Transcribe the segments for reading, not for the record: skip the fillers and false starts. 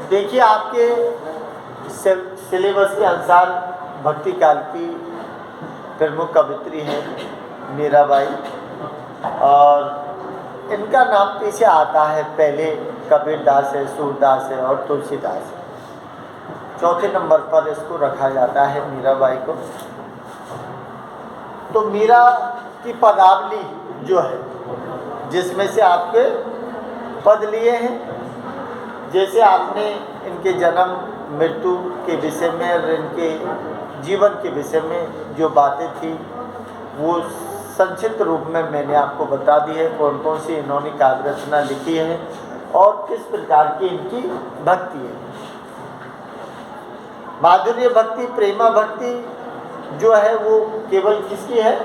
देखिए, आपके सिलेबस के अनुसार भक्ति काल की प्रमुख कवित्री है मीराबाई, और इनका नाम पीछे आता है। पहले कबीरदास है, सूरदास है और तुलसीदास है। चौथे नंबर पर इसको रखा जाता है मीराबाई को। तो मीरा की पदावली जो है, जिसमें से आपके पद लिए हैं, जैसे आपने इनके जन्म मृत्यु के विषय में और इनके जीवन के विषय में जो बातें थी वो संक्षिप्त रूप में मैंने आपको बता दी है। कौन कौन सी इन्होंने काव्य रचना लिखी है और किस प्रकार की इनकी भक्ति है। माधुर्य भक्ति, प्रेमा भक्ति जो है वो केवल किसकी है?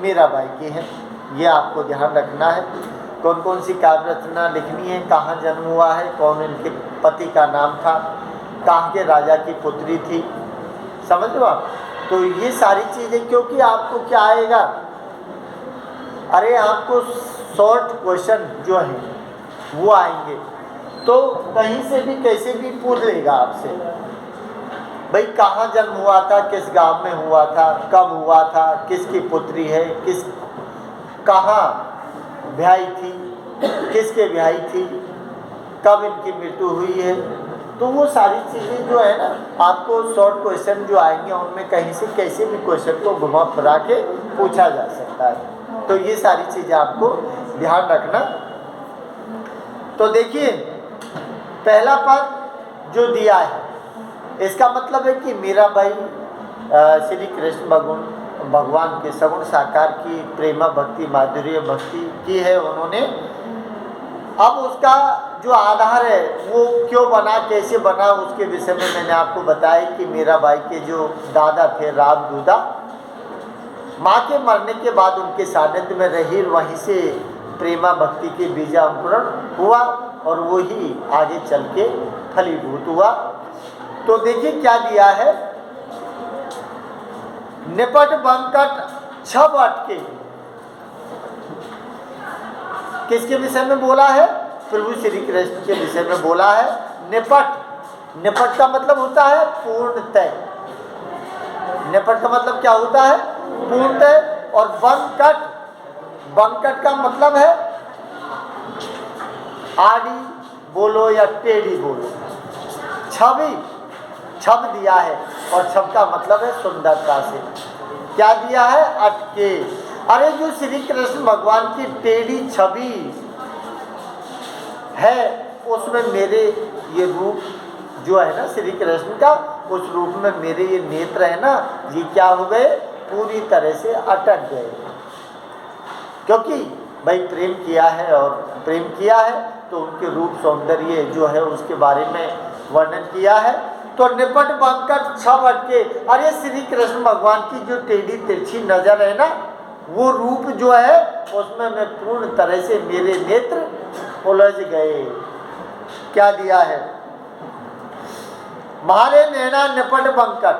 मीराबाई की है। ये आपको ध्यान रखना है। कौन कौन सी काव्य रचना लिखनी है, कहाँ जन्म हुआ है, कौन इनके पति का नाम था, कहाँ के राजा की पुत्री थी, समझ लो आप। तो ये सारी चीज़ें, क्योंकि आपको क्या आएगा, अरे आपको शॉर्ट क्वेश्चन जो है वो आएंगे, तो कहीं से भी कैसे भी पूछ लेगा आपसे, भाई कहाँ जन्म हुआ था, किस गांव में हुआ था, कब हुआ था, किसकी पुत्री है, किस कहाँ ब्याही थी, किसके ब्याही थी, कब इनकी मृत्यु हुई है। तो वो सारी चीज़ें जो है ना, आपको शॉर्ट क्वेश्चन जो आएंगे उनमें कहीं से कैसे भी क्वेश्चन को घुमा फिरा के पूछा जा सकता है। तो ये सारी चीज़ें आपको ध्यान रखना। तो देखिए, पहला पद जो दिया है, इसका मतलब है कि मीराबाई श्री कृष्ण भगवान के सगुण साकार की प्रेमा भक्ति, माधुर्य भक्ति की है उन्होंने। अब उसका जो आधार है वो क्यों बना, कैसे बना, उसके विषय में मैंने आपको बताया कि मीराबाई के जो दादा थे रामदूदा, माँ के मरने के बाद उनके सानिध्य में रही, वहीं से प्रेमा भक्ति के बीजांकुरण हुआ और वो ही आगे चल के फलीभूत हुआ। तो देखिए क्या दिया है, निपट बंकट छब अटके, किसके विषय में बोला है? प्रभु श्री कृष्ण के विषय में बोला है। निपट का मतलब होता है पूर्णतः। निपट का मतलब क्या होता है? पूर्णतः। और बंकट का मतलब है आड़ी बोलो या टेढ़ी बोलो। छब दिया है और छब का मतलब है सुंदरता से। क्या दिया है? अटके। अरे जो श्री कृष्ण भगवान की टेढ़ी छवि है उसमें मेरे ये रूप जो है ना श्री कृष्ण का, उस रूप में मेरे ये नेत्र है ना, ये क्या हो गए? पूरी तरह से अटक गए। क्योंकि भाई प्रेम किया है, और प्रेम किया है तो उनके रूप सौंदर्य जो है उसके बारे में वर्णन किया है। तो निपट बंकट छब अटके, अरे श्री कृष्ण भगवान की जो टेढ़ी तिरछी नजर है ना, वो रूप जो है उसमें मैं पूर्ण तरह से मेरे नेत्र उलझ गए। क्या दिया है? म्हारे नैना निपट बंकट।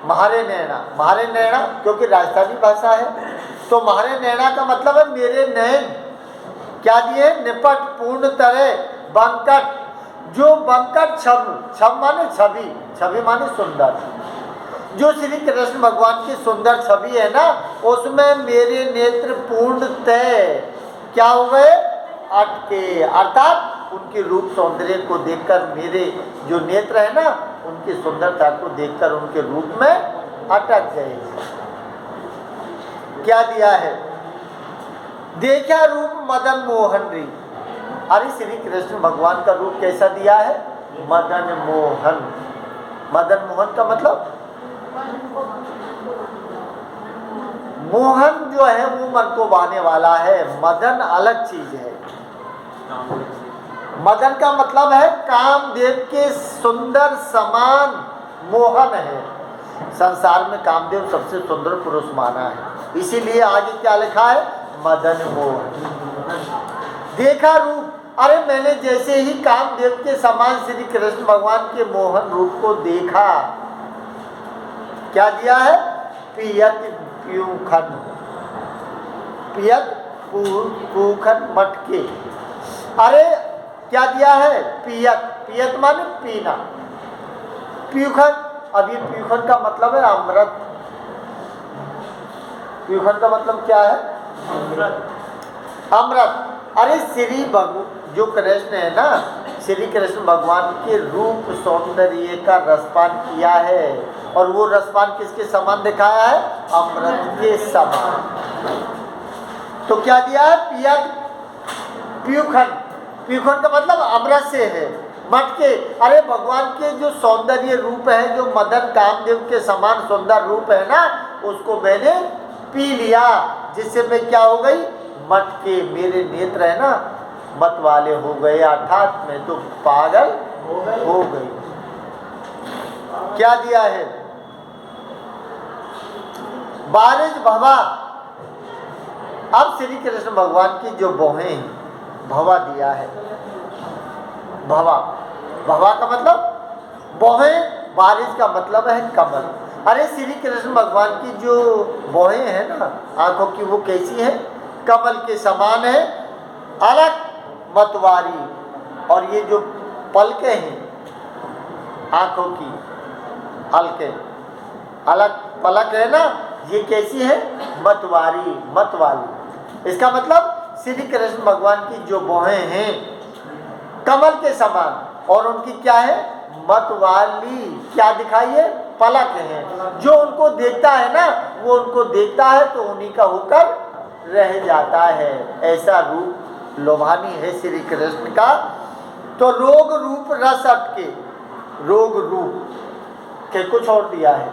म्हारे नैना क्योंकि राजस्थानी भाषा है, तो म्हारे नैना का मतलब है मेरे नैन। क्या दिए? निपट पूर्ण तरह, बंकट जो बंकट छब माने छवि माने सुंदर। जो श्री कृष्ण भगवान की सुंदर छवि है ना, उसमें मेरे नेत्र पूर्णतः क्या हो गए? अटके। अर्थात उनके रूप सौंदर्य को देखकर मेरे जो नेत्र है ना, उनकी सुंदरता को देखकर उनके रूप में अटक गए। क्या दिया है? देखा रूप मदन मोहन री। अरे श्री कृष्ण भगवान का रूप कैसा दिया है? मदन मोहन। मदन मोहन का मतलब मोहन जो है वो मन को भाने वाला है, मदन अलग चीज है। मदन का मतलब है कामदेव के सुंदर समान मोहन है। संसार में कामदेव सबसे सुंदर पुरुष माना है, इसीलिए आगे क्या लिखा है? मदन मोहन। देखा रूप, अरे मैंने जैसे ही कामदेव के समान श्री कृष्ण भगवान के मोहन रूप को देखा, क्या दिया है? पियत पूखन मटके। अरे क्या दिया है? पियत। पियत माने पीना। प्यूखन, अब ये प्यूखन का मतलब है अमृत। प्यूखन का मतलब क्या है? अमृत। अरे श्री जो कृष्ण है ना, श्री कृष्ण भगवान के रूप सौंदर्य का रसपान किया है, और वो रसपान किसके समान दिखाया है? अमृत के समान। तो क्या दिया है? पियत प्यूखन। प्यूखन का मतलब अमृत से है, मटके। अरे भगवान के जो सौंदर्य रूप है, जो मदन कामदेव के समान सुंदर रूप है ना, उसको मैंने पी लिया, जिससे मैं क्या हो गई? मटके, मेरे नेत्र है ना मत वाले हो गए, अर्थात मैं तो पागल हो गई। क्या दिया है? बारिश भवा। अब श्री कृष्ण भगवान की जो बहें हैं, भवा दिया है। भवा, भवा का मतलब बहें, बारिश का मतलब है कमल। अरे श्री कृष्ण भगवान की जो बहें हैं ना आंखों की, वो कैसी है? कमल के समान है, अलग मतवारी। और ये जो पलकें हैं आंखों की, हल्के अलग पलक है ना, ये कैसी है? मतवारी, मत वाली। इसका मतलब श्री कृष्ण भगवान की जो बहें हैं कमल के समान, और उनकी क्या है? मत वाली। क्या दिखाई है? पलक है। जो उनको देखता है ना, वो उनको देखता है तो उन्हीं का होकर रह जाता है। ऐसा रूप लोभानी है श्री कृष्ण का। तो रोग रूप रस अटके, रोग रूप के कुछ और दिया है,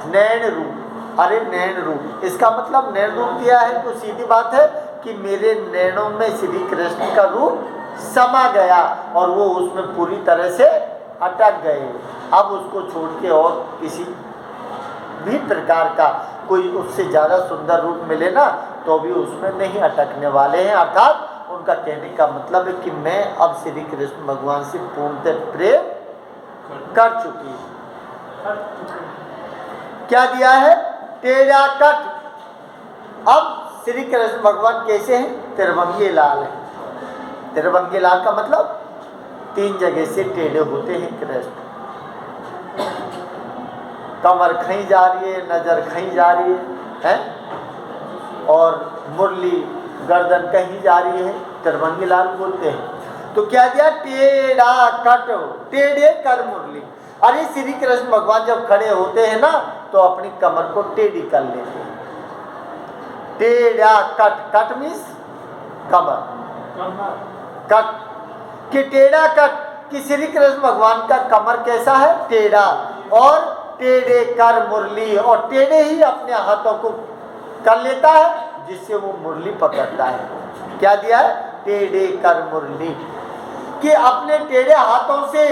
नैन रूप। अरे नैन रूप, इसका मतलब नैन रूप दिया है तो सीधी बात है कि मेरे नैनों में श्री कृष्ण का रूप समा गया, और वो उसमें पूरी तरह से अटक गए। अब उसको छोड़ के और किसी भी प्रकार का कोई उससे ज़्यादा सुंदर रूप मिले ना, तो भी उसमें नहीं अटकने वाले हैं। अर्थात उनका कहने का मतलब है कि मैं अब श्री कृष्ण भगवान से पूर्णतः प्रेम कर चुकी हूँ। क्या दिया है? टेढ़ा कट। अब श्री कृष्ण भगवान कैसे हैं? त्रिभंगी लाल है। त्रिभंगी लाल का मतलब 3 जगह से टेढ़े होते हैं कृष्ण। कमर कहीं जा रही है, नजर कहीं जा रही है, और मुरली गर्दन कहीं जा रही है, त्रिभंगी लाल बोलते हैं। तो क्या दिया? टेढ़ा कट, टेढ़े कर मुरली। अरे श्री कृष्ण भगवान जब खड़े होते हैं ना, तो अपनी कमर को टेढ़ी कर लेते हैं। टेढ़ा कट, कट मीन्स कमर, कट कि टेढ़ा कट, कि श्री कृष्ण भगवान का कमर कैसा है? टेढ़ा। और टेढ़े कर मुरली, और टेढ़े ही अपने हाथों को कर लेता है, जिससे वो मुरली पकड़ता है। क्या दिया है? टेढ़े कर मुरली, कि अपने टेढ़े हाथों से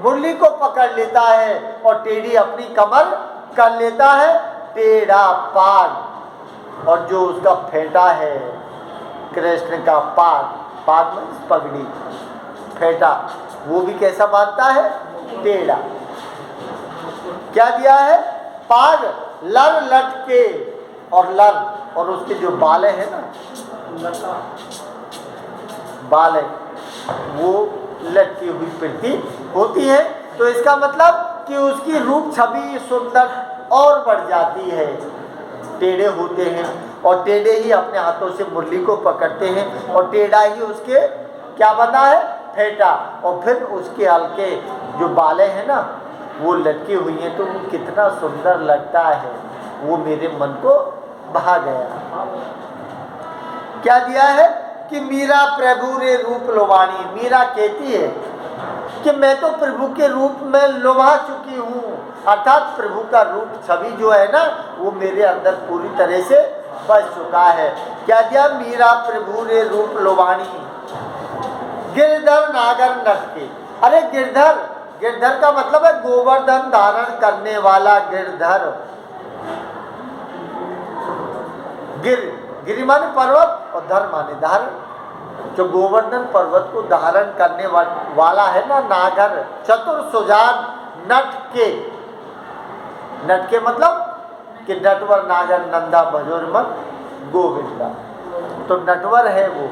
मुरली को पकड़ लेता है, और टेढ़ी अपनी कमर कर लेता है। टेढ़ा पाग, और जो उसका फेंटा है कृष्ण का पाग, पाग में पगड़ी, फेंटा, वो भी कैसा बांधता है? टेढ़ा। क्या दिया है? पाग लर लटके, और लर, और उसके जो बालें हैं ना, बालें, वो लटकी हुई प्रतीत होती है। तो इसका मतलब कि उसकी रूप छवि सुंदर और बढ़ जाती है। टेढ़े होते हैं, और टेढ़े ही अपने हाथों से मुरली को पकड़ते हैं, और टेढ़ा ही उसके क्या बना है? फेंटा। और फिर उसके हल्के जो बालें हैं ना, वो लटकी हुई हैं, तो वो कितना सुंदर लगता है, वो मेरे मन को भा गया। क्या दिया है? कि मीरा प्रभु रे रूप लोभानी। मीरा कहती है कि मैं तो प्रभु के रूप में लोभा चुकी हूँ, अर्थात प्रभु का रूप छवि जो है ना, वो मेरे अंदर पूरी तरह से बस चुका है। क्या दिया? मीरा प्रभु रे रूप लोभानी, गिरधर नागर नटके। अरे गिरधर, गिरधर का मतलब है गोवर्धन धारण करने वाला गिरधर। गिरि माने पर्वत, और धर माने धारण। जो गोवर्धन पर्वत को धारण करने वाला है ना, नागर, चतुर सुजान नटके। नटके मतलब कि नटवर नागर नंदा भजोर मत गोविंदा। तो नटवर है वो,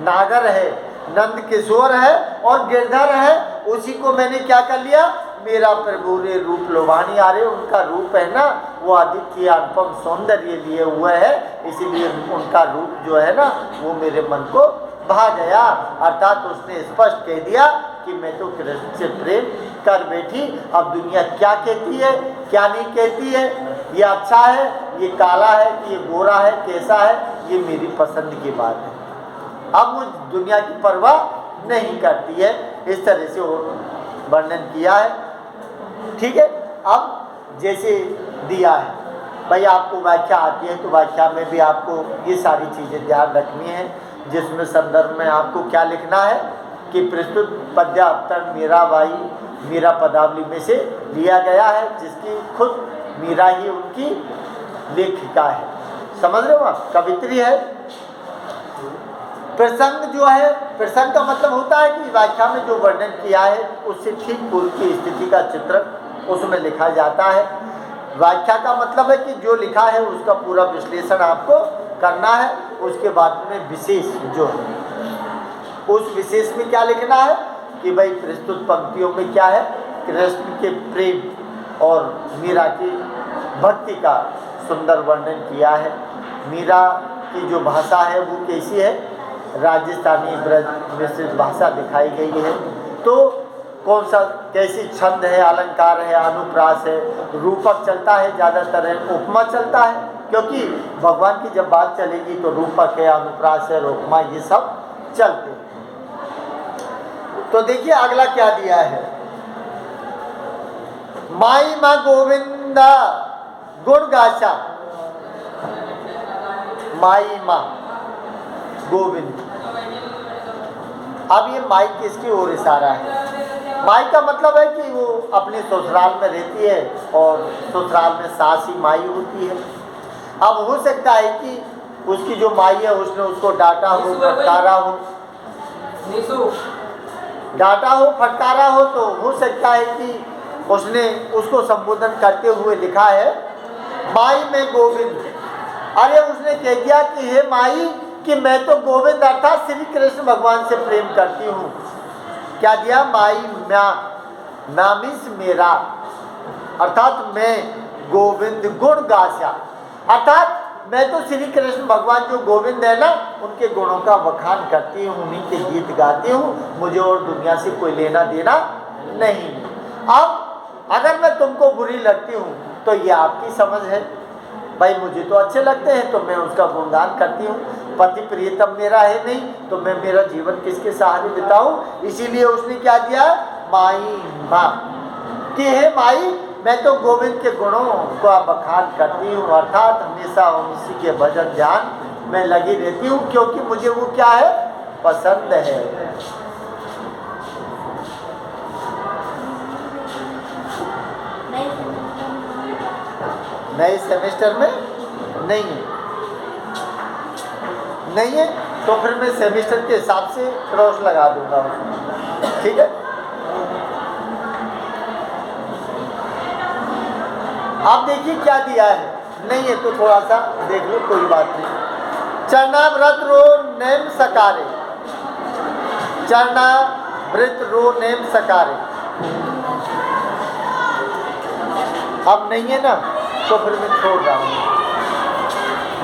नागर है, नंद किशोर है और गिरधर है, उसी को मैंने क्या कर लिया, मेरा प्रभु रे रूप लोभानी आ रहे, उनका रूप है ना वो आदित्य अनुपम सौंदर्य लिए हुए है, इसीलिए उनका रूप जो है ना वो मेरे मन को भा गया। अर्थात उसने स्पष्ट कह दिया कि मैं तो कृष्ण से प्रेम कर बैठी, अब दुनिया क्या कहती है क्या नहीं कहती है, ये अच्छा है ये काला है कि ये गोरा है कैसा है, ये मेरी पसंद की बात है। अब वो दुनिया की परवाह नहीं करती है। इस तरह से वर्णन किया है। ठीक है, अब जैसे दिया है भाई, आपको व्याख्या आती है तो व्याख्या में भी आपको ये सारी चीज़ें ध्यान रखनी है, जिसमें संदर्भ में आपको क्या लिखना है कि प्रस्तुत पद्य अवतरण मीराबाई मीरा पदावली में से लिया गया है, जिसकी खुद मीरा ही उनकी लेखिका है। समझ रहे हो आप, कवित्री है। प्रसंग जो है, प्रसंग का मतलब होता है कि व्याख्या में जो वर्णन किया है उससे ठीक पूर्व की स्थिति का चित्र उसमें लिखा जाता है। व्याख्या का मतलब है कि जो लिखा है उसका पूरा विश्लेषण आपको करना है, उसके बाद में विशेष जो है उस विशेष में क्या लिखना है कि भाई प्रस्तुत पंक्तियों में क्या है, कृष्ण के प्रेम और मीरा की भक्ति का सुंदर वर्णन किया है। मीरा की जो भाषा है वो कैसी है, राजस्थानी ब्रज मिश्रित भाषा दिखाई गई है। तो कौन सा कैसी छंद है, अलंकार है, अनुप्रास है, रूपक चलता है, ज़्यादातर है उपमा चलता है, क्योंकि भगवान की जब बात चलेगी तो रूपक है, अनुप्रास है, उपमा, ये सब चलते हैं। तो देखिए अगला क्या दिया है, माई माँ गोविंदा गुण गाचा, माई माँ गोविंद। अब ये माई किसकी ओर इशारा है, माई का मतलब है कि वो अपने ससुराल में रहती है और ससुराल में सास ही माई होती है। अब हो सकता है कि उसकी जो माई है उसने उसको डांटा हो, फटकारा हो, फटकारा हो, तो हो सकता है कि उसने उसको संबोधन करते हुए लिखा है माई में गोविंद। अरे उसने कह दिया कि हे माई कि मैं तो गोविंद अर्थात श्री कृष्ण भगवान से प्रेम करती हूँ। क्या दिया, माई नामिस मेरा, अर्थात मैं गोविंद गुण गासा, अर्थात मैं तो श्री कृष्ण भगवान जो गोविंद है ना उनके गुणों का बखान करती हूँ, उन्हीं के गीत गाती हूँ, मुझे और दुनिया से कोई लेना देना नहीं। अब अगर मैं तुमको बुरी लगती हूँ तो ये आपकी समझ है, भाई मुझे तो अच्छे लगते हैं तो मैं उसका गुणगान करती हूँ। पति प्रियतम मेरा है नहीं तो मैं मेरा जीवन किसके सहारे बिताऊँ, इसीलिए उसने क्या दिया, माई माँ कि हे माई मैं तो गोविंद के गुणों का बखान करती हूँ, अर्थात हमेशा उसी के भजन ध्यान में लगी रहती हूँ, क्योंकि मुझे वो क्या है, पसंद है। नए सेमेस्टर में नहीं है, नहीं है तो फिर मैं सेमेस्टर के हिसाब से क्रॉस लगा दूंगा, ठीक है। आप देखिए क्या दिया है, नहीं है तो थोड़ा सा देख लो, कोई बात नहीं। चरना व्रत रो नेम सकारे, चरना व्रत रो नेम सकारे। अब नहीं है ना तो फिर मैं छोड़ रहा हूँ,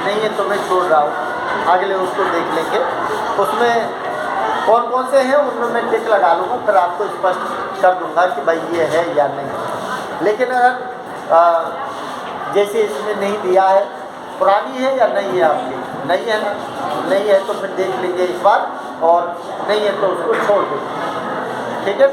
नहीं है तो मैं छोड़ रहा हूँ, अगले उसको देख लेंगे। उसमें कौन कौन से हैं उनमें मैं टिक लगा लूँगा, फिर आपको स्पष्ट कर दूँगा कि भाई ये है या नहीं। लेकिन अगर जैसे इसमें नहीं दिया है, पुरानी है या नहीं है आपकी, नहीं है ना, नहीं है तो फिर देख लीजिए एक बार, और नहीं है तो उसको छोड़ देंगे, ठीक है।